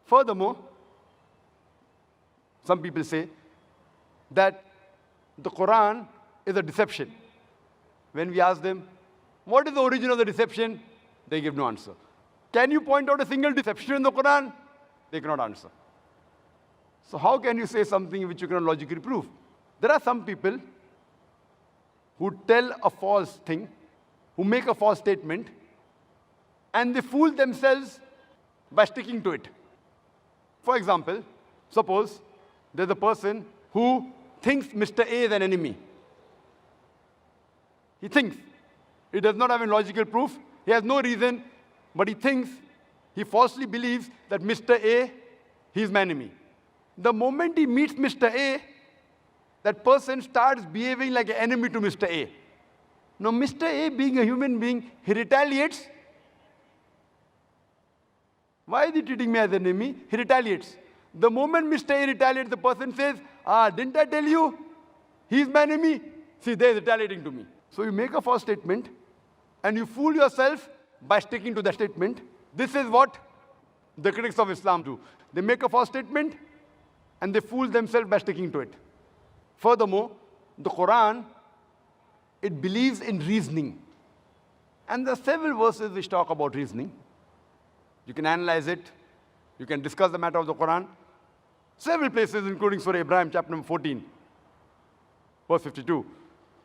Furthermore, some people say that the Quran is a deception. When we ask them, what is the origin of the deception? They give no answer. Can you point out a single deception in the Quran? They cannot answer. So how can you say something which you cannot logically prove? There are some people who tell a false thing, who make a false statement, and they fool themselves by sticking to it. For example, suppose there's a person who thinks Mr. A is an enemy. He thinks. He does not have a logical proof. He has no reason, but he falsely believes that Mr. A, he is my enemy. The moment he meets Mr. A, that person starts behaving like an enemy to Mr. A. Now, Mr. A, being a human being, he retaliates. Why is he treating me as an enemy? He retaliates. The moment Mr. A retaliates, the person says, didn't I tell you? He's my enemy. See, they're retaliating to me. So you make a false statement, and you fool yourself by sticking to that statement. This is what the critics of Islam do. They make a false statement, and they fool themselves by sticking to it. Furthermore, the Quran, it believes in reasoning. And there are several verses which talk about reasoning. You can analyze it. You can discuss the matter of the Quran. Several places, including Surah Ibrahim, chapter number 14, verse 52,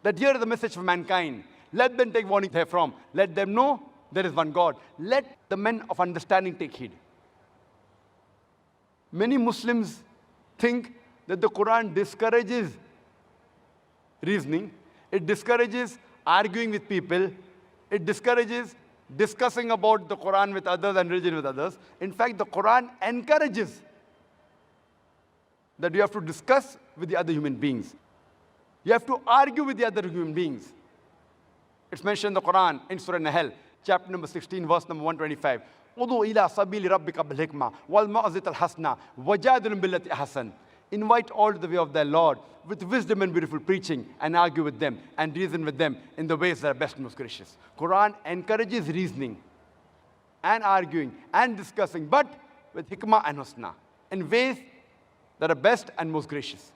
that here is the message for mankind. Let them take warning therefrom. Let them know there is one God. Let the men of understanding take heed. Many Muslims think that the Quran discourages reasoning. It discourages arguing with people. It discourages discussing about the Quran with others and religion with others. In fact, the Quran encourages that you have to discuss with the other human beings. You have to argue with the other human beings. It's mentioned in the Quran in Surah Nahl, chapter number 16, verse number 125. "Udu ila sabili rabbika bil hikmah wal ma'azit al hasna wajadilhum billati ahsan." Invite all to the way of their Lord with wisdom and beautiful preaching, and argue with them and reason with them in the ways that are best and most gracious. Quran encourages reasoning and arguing and discussing, but with hikmah and husna, in ways that are best and most gracious.